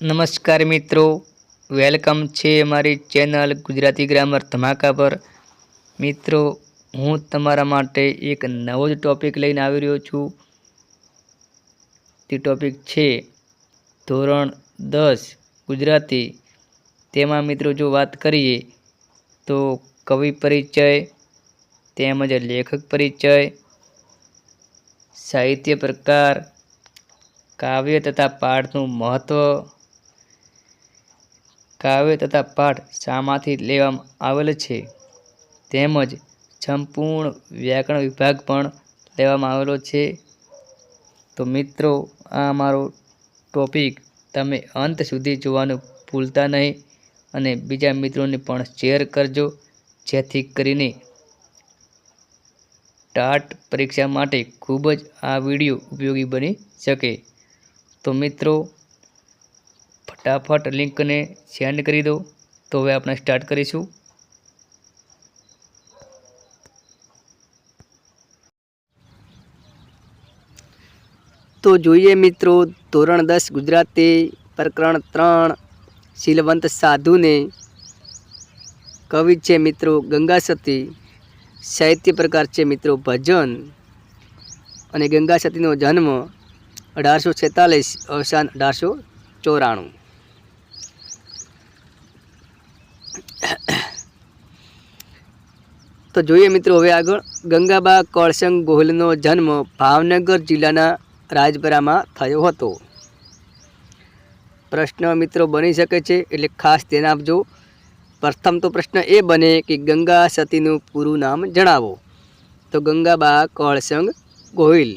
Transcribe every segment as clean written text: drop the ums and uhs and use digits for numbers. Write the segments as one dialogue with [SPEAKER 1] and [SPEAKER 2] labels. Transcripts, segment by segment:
[SPEAKER 1] નમસ્કાર મિત્રો, વેલકમ છે અમારી ચેનલ ગુજરાતી ગ્રામર ધમાકા પર। મિત્રો, હું તમારા માટે એક નવો જ ટોપિક લઈને આવી રહ્યો છું। તે ટોપિક છે ધોરણ 10 ગુજરાતી। તેમાં મિત્રો જો વાત કરીએ તો કવિ પરિચય તેમજ લેખક પરિચય, સાહિત્ય પ્રકાર, કાવ્ય તથા પાઠનું મહત્વ, કાવ્ય તથા પાઠ શામાંથી લેવામાં આવેલ છે, તેમજ સંપૂર્ણ વ્યાકરણ વિભાગ પણ લેવામાં આવેલો છે। તો મિત્રો, આ મારો ટોપિક તમે અંત સુધી જોવાનું ભૂલતા નહીં અને બીજા મિત્રોને પણ શેર કરજો, જેથી કરીને ટાટ પરીક્ષા માટે ખૂબ જ આ વિડીયો ઉપયોગી બની શકે। તો મિત્રો, ફટાફટ લિંકને સેન્ડ કરી દો। તો હવે આપણે સ્ટાર્ટ કરીશું। તો જોઈએ મિત્રો, ધોરણ 10 ગુજરાતી પ્રકરણ 3 શીલવંત સાધુને। કવિ છે મિત્રો ગંગા સતી, સાહિત્ય પ્રકાર છે મિત્રો ભજન, અને ગંગા સતીનો જન્મ 1846, અવસાન 1894। તો જોઈએ મિત્રો હવે આગળ। ગંગાબા કળસંગ ગોહિલનો જન્મ ભાવનગર જિલ્લાના રાજપરામાં થયો હતો। પ્રશ્ન મિત્રો બની શકે છે, એટલે ખાસ ધ્યાન આપજો। પ્રથમ તો પ્રશ્ન એ બને કે ગંગા સતીનું પૂરું નામ જણાવો। તો ગંગાબા કળસંગ ગોહિલ,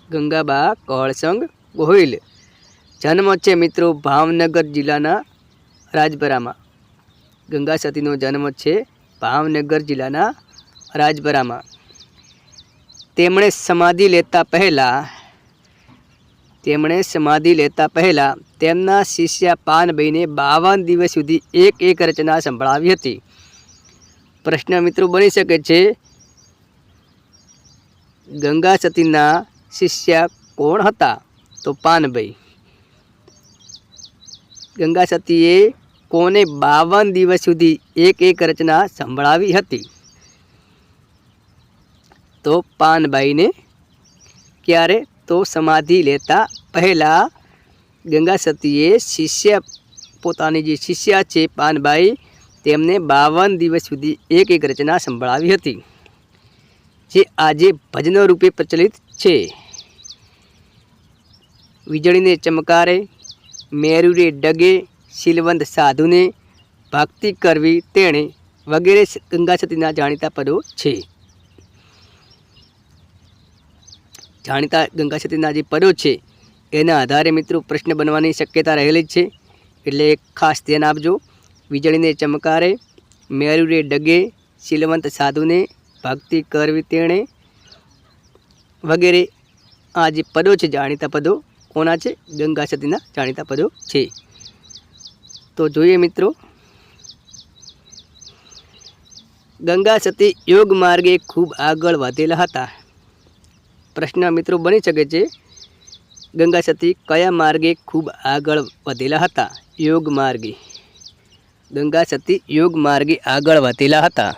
[SPEAKER 1] ગંગાબા કળસંગ ગોહિલ, જન્મ છે મિત્રો ભાવનગર જિલ્લાના રાજપરામાં। ગંગા સતીનો જન્મ છે ભાવનગર જિલ્લાના રાજપરામાં। તેમણે સમાધિ લેતા પહેલા તેમના શિષ્ય પાનભાઈને 52 દિવસ સુધી એક રચના સંભળાવી હતી। પ્રશ્ન મિત્રો બની શકે છે, ગંગા સતીના શિષ્ય કોણ હતા? તો પાનભાઈ। ગંગા સતીએ કોને 52 દિવસ સુધી એક રચના સંભળાવી હતી? તો પાનભાઈને। ક્યારે? તો સમાધિ લેતા પહેલા ગંગા સતીએ પોતાની જે શિષ્ય છે પાનભાઈ, તેમને 52 દિવસ સુધી એક રચના સંભળાવી હતી, જે આજે ભજનો રૂપે પ્રચલિત છે। વીજળીને ચમકારે, મેરુરે ડગે, શીલવંત સાધુને, ભક્તિ કરવી તેણે, વગેરે ગંગા સતીના જાણીતા પદો છે। જાણીતા ગંગા સતીના જે પદો છે એના આધારે મિત્રો પ્રશ્ન બનવાની શક્યતા રહેલી જ છે, એટલે ખાસ ધ્યાન આપજો। વીજળીને ચમકારે, મેરુરે ડગે, શીલવંત સાધુને, ભક્તિ કરવી તેણે, વગેરે આ જે પદો છે જાણીતા પદો કોના છે? ગંગા સતીના જાણીતા પદો છે। તો જોઈએ મિત્રો, ગંગા સતી યોગ માર્ગે ખૂબ આગળ વધેલા હતા। પ્રશ્ન મિત્રો બની શકે છે, ગંગા સતી કયા માર્ગે ખૂબ આગળ વધેલા હતા? યોગ માર્ગે। ગંગા સતી યોગ માર્ગે આગળ વધેલા હતા।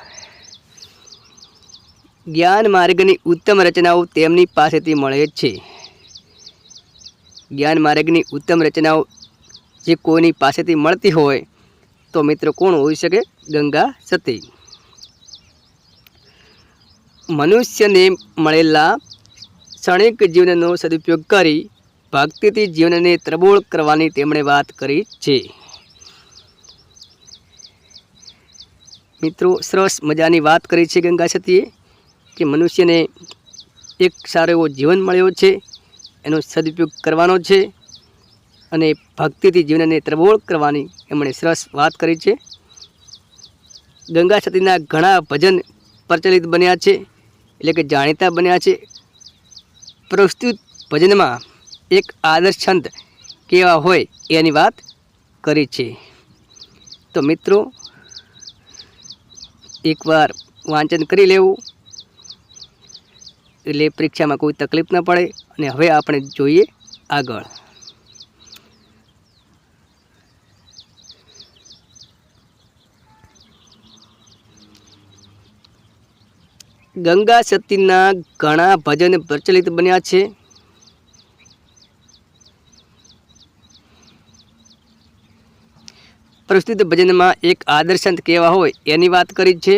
[SPEAKER 1] જ્ઞાન માર્ગની ઉત્તમ રચનાઓ તેમની પાસેથી મળે છે। જ્ઞાન માર્ગની ઉત્તમ રચનાઓ જે કોઈની પાસેથી મળતી હોય તો મિત્રો કોણ હોઈ શકે? ગંગા સતી। મનુષ્યને મળેલા ક્ષણિક જીવનનો સદુપયોગ કરી ભક્તિથી જીવનને ત્રબોળ કરવાની તેમણે વાત કરી છે। મિત્રો સરસ મજાની વાત કરી છે ગંગા સતીએ, કે મનુષ્યને એક સારો એવો જીવન મળ્યો છે, એનો સદુપયોગ કરવાનો છે, અને ભક્તિથી જીવનને ત્રબોળ કરવાની એમણે સરસ વાત કરી છે। ગંગા સતીના ઘણા ભજન પ્રચલિત બન્યા છે, એટલે કે જાણીતા બન્યા છે। પ્રસ્તુત ભજનમાં એક આદર્શ સંત કેવા હોય એની વાત કરી છે। તો મિત્રો એકવાર વાંચન કરી લેવું, એટલે પરીક્ષામાં કોઈ તકલીફ ન પડે। અને હવે આપણે જોઈએ આગળ। ગંગા સતીના ઘણા ભજન પ્રચલિત બન્યા છે. પ્રસ્તુત ભજનમાં એક આદર્શંત કેવા હોય એની વાત કરી છે.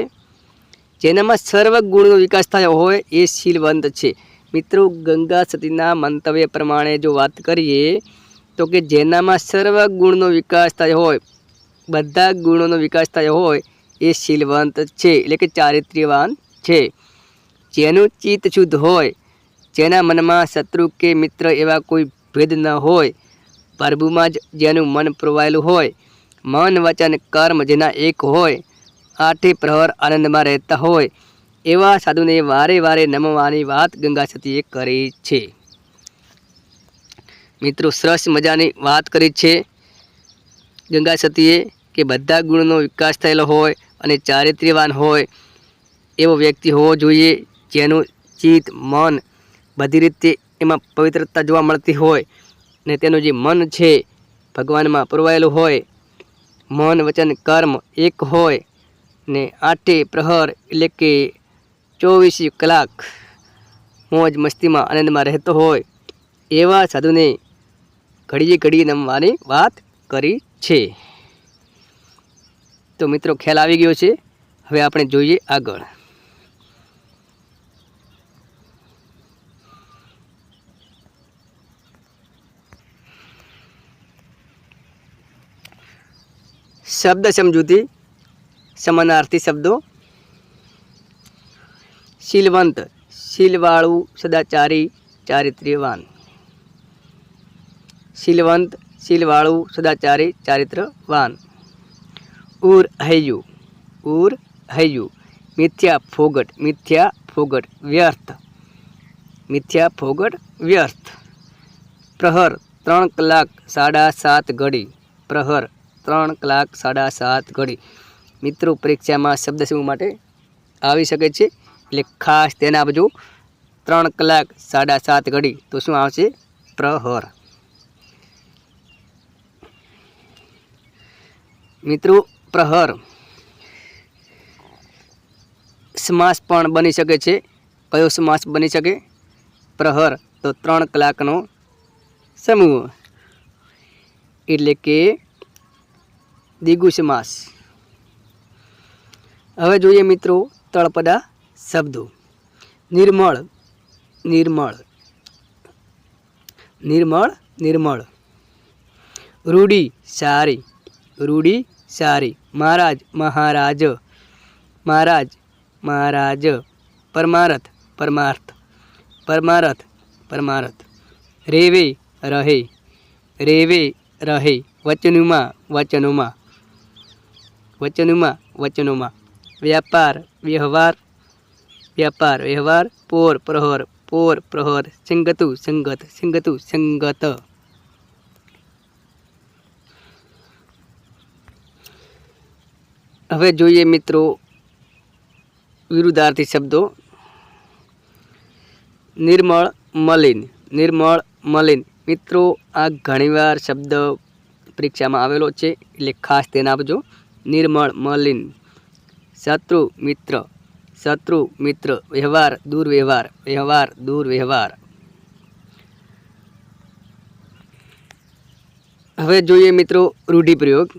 [SPEAKER 1] જેનામાં સર્વ ગુણનો વિકાસ થયો હોય એ શીલવંત છે. મિત્રો, ગંગા સતીના મંતવ્ય પ્રમાણે જો વાત કરીએ તો કે જેનામાં સર્વ ગુણનો વિકાસ થયો હોય, બધા ગુણોનો વિકાસ થયો હોય એ શીલવંત છે, એટલે કે ચારિત્ર્યવાન છે. જેનું ચિત્ત શુદ્ધ હોય, જેના મનમાં શત્રુ કે મિત્ર એવા કોઈ ભેદ ન હોય, પ્રભુમાં જ જેનું મન પ્રવાયેલું હોય, મન વચન કર્મ જેના એક હોય, આઠે પ્રહર આનંદમાં રહેતા હોય, એવા સાધુને વારે વારે નમવાની વાત ગંગા સતીએ કરી છે. મિત્રો, સરસ મજાની વાત કરી છે ગંગા સતીએ કે બધા ગુણનો વિકાસ થયેલો હોય અને ચારિત્ર્યવાન હોય એવો વ્યક્તિ હોવો જોઈએ, જેનું ચિત્ત મન બધી રીતે એમાં પવિત્રતા જોવા મળતી હોય ને તેનું જે મન છે ભગવાનમાં પુરવાયેલું હોય, મન વચન કર્મ એક હોય ને આઠે પ્રહર એટલે કે 24 કલાક મોજ મસ્તીમાં આનંદમાં રહેતો હોય, એવા સાધુને ઘડીએ ઘડીએ નમવાની વાત કરી છે. તો મિત્રો, ખ્યાલ આવી ગયો છે. હવે આપણે જોઈએ આગળ. શબ્દ સમજૂતી, સમાનાર્થી શબ્દો. શીલવંત, શીલવાળું, સદાચારી, ચારિત્ર્યવાન. શીલવંત, શીલવાળું, સદાચારી, ચારિત્રવાન. ઉર હૈયું, ઉર હૈયું. મિથ્યા ફોગટ, મિથ્યા ફોગટ, વ્યર્થ, મિથ્યા ફોગટ, વ્યર્થ. પ્રહર 3 કલાક 7:30 ઘડી, પ્રહર 3 કલાક 7:30 ઘડી. મિત્રો, પરીક્ષામાં શબ્દ સમૂહ માટે આવી શકે છે, એટલે ખાસ ધ્યાન આપજો. 3 કલાક 7:30 ઘડી તો શું આવશે? પ્રહર. મિત્રો, પ્રહર સમાસ પણ બની શકે છે. કયો સમાસ બની શકે? પ્રહર તો 3 કલાકનો સમૂહ, એટલે કે દ્વિગુ સમાસ. હવે જોઈએ મિત્રો તળપદા શબ્દો. નિર્મળ, નિર્મળ, નિર્મળ, નિર્મળ. રૂડી, સારી, રૂડી, સારી. મહારાજ, મહારાજ, મહારાજ, મહારાજ. પરમારથ, પરમાર્થ, પરમારથ, પરમારથ. રેવે, રહે, રેવે, રહે. વચનોમાં, વચનોમાં, વચનોમાં, વચનોમાં. વ્યાપાર, વ્યવહાર, વ્યાપાર, વ્યવહાર. પોર, પ્રહર, પોર, પ્રહર. સંગતું, સંગત, સંગતું, સંગત. હવે જોઈએ મિત્રો વિરુદ્ધાર્થી શબ્દો. નિર્મળ, મલિન, નિર્મળ, મલિન. મિત્રો, આ ઘણીવાર શબ્દ પરીક્ષામાં આવેલો છે, એટલે ખાસ ધ્યાન આપજો. નિર્મળ, મલિન. શત્રુ, મિત્ર, શત્રુ, મિત્ર. વ્યવહાર, દુર્વ્યવહાર, વ્યવહાર, દુર્વ્યવહાર. હવે જોઈએ મિત્રો રૂઢિપ્રયોગ.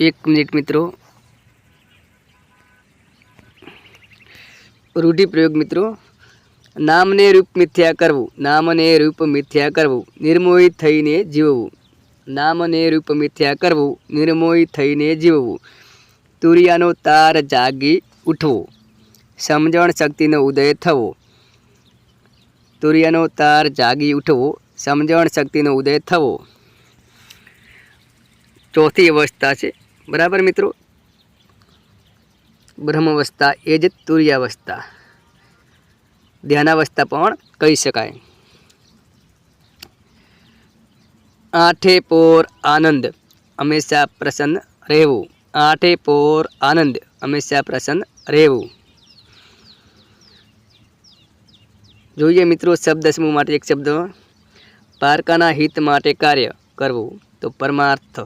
[SPEAKER 1] એક મિનિટ મિત્રો. રૂઢિપ્રયોગ મિત્રો. નામને રૂપ મિથ્યા કરવું, નામને રૂપ મિથ્યા કરવું. નિર્મોહી થઈને જીવવું, નામને રૂપ મિથ્યા કરવું. નિર્મોહી થઈને જીવવું. તુરિયાનો તાર જાગી ઉઠવો, સમજણ શક્તિનો ઉદય થવો. તુરિયાનો તાર જાગી ઉઠવો, સમજણ શક્તિનો ઉદય થવો. ચોથી અવસ્થા છે, બરાબર મિત્રો. બ્રહ્માવસ્થા એ જ તુર્યાવસ્થા, ધ્યાનાવસ્થા પણ કહી શકાય. આઠે પોર આનંદ, હંમેશા પ્રસન્ન રહેવું. આઠે પોર આનંદ, હંમેશા પ્રસન્ન રહેવું. જોઈએ મિત્રો શબ્દ સમૂહ માટે એક શબ્દ. પારકાના હિત માટે કાર્ય કરવું તો પરમાર્થ.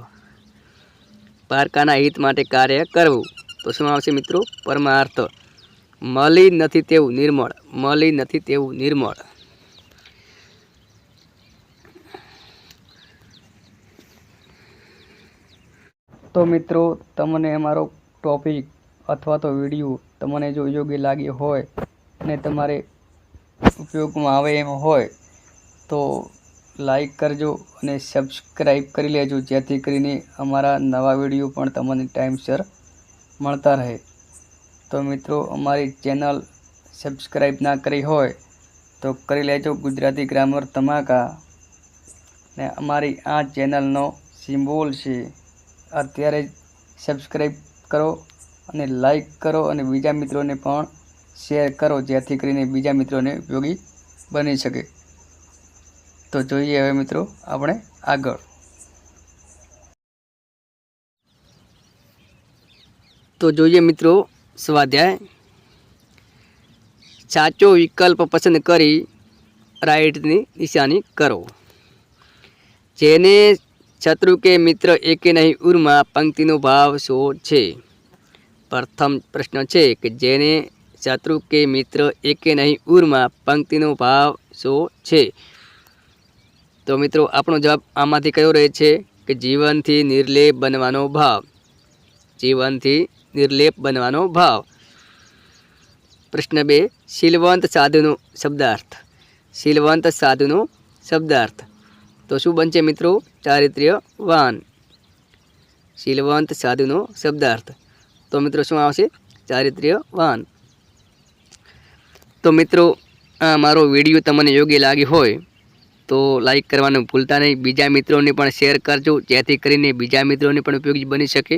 [SPEAKER 1] પારકાના હિત માટે કાર્ય કરવું. તો શું આવશે મિત્રો? પરમાર્થ. મળી નથી તેવું નિર્મળ, મળી નથી તેવું નિર્મળ. તો મિત્રો, તમને અમારો ટોપિક અથવા તો વિડીયો તમને જો યોગ્ય લાગ્યો હોય અને તમારે ઉપયોગમાં આવે એમ હોય તો લાઈક કરજો અને સબસ્ક્રાઈબ કરી લેજો, જેથી કરીને અમારા નવા વિડીયો પણ તમને ટાઈમસર મળતા રહે. તો મિત્રો, અમારી ચેનલ સબસ્ક્રાઈબ ના કરી હોય તો કરી લેજો, ગુજરાતી ગ્રામર ધમાકા. ને અમારી આ ચેનલનો સિમ્બોલ છે, અત્યારે જ સબસ્ક્રાઈબ કરો અને લાઈક કરો અને બીજા મિત્રોને પણ શેર કરો, જેથી કરીને બીજા મિત્રોને ઉપયોગી બની શકે. તો જોઈએ હવે મિત્રો આપણે આગળ. તો જોઈએ મિત્રો સ્વાધ્યાય. સાચો વિકલ્પ પસંદ કરી રાઈટની નિશાની કરો. જેને શત્રુ કે મિત્ર એકે નહીં ઉરમાં પંક્તિનો ભાવ શું છે? પ્રથમ પ્રશ્ન છે કે જેને શત્રુ કે મિત્ર એકે નહીં ઉરમાં પંક્તિનો ભાવ શું છે? તો મિત્રો આપણો જવાબ આમાંથી કયો રહે છે કે જીવનથી નિર્લેપ બનવાનો ભાવ. જીવનથી નિર્લેપ બનવાનો ભાવ. પ્રશ્ન 2, શીલવંત સાધુનો શબ્દાર્થ. શીલવંત સાધુનો શબ્દાર્થ. તો શું બનશે મિત્રો? ચારિત્ર્યવાન. શીલવંત સાધુનો શબ્દાર્થ. તો મિત્રો શું આવશે? ચારિત્ર્યવાન. તો મિત્રો, આ મારો વિડીયો તમને યોગ્ય લાગ્યો હોય તો લાઈક કરવાનું ભૂલતા નહીં. બીજા મિત્રોને પણ શેર કરજો, જેથી કરીને બીજા મિત્રોને પણ ઉપયોગી બની શકે.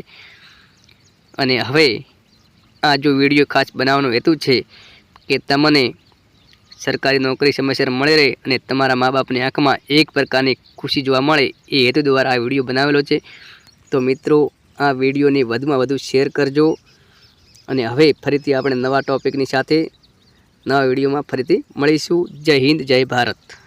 [SPEAKER 1] અને હવે આ જો વિડીયો ખાસ બનાવવાનો હેતુ છે કે તમને સરકારી નોકરી સમયસર મળી રહે અને તમારા મા બાપની આંખમાં એક પ્રકારની ખુશી જોવા મળે, એ હેતુ દ્વારા આ વિડીયો બનાવેલો છે. તો મિત્રો, આ વિડીયોને વધુમાં વધુ શેર કરજો. અને હવે ફરીથી આપણે નવા ટૉપિકની સાથે નવા વિડીયોમાં ફરીથી મળીશું. જય હિન્દ, જય ભારત.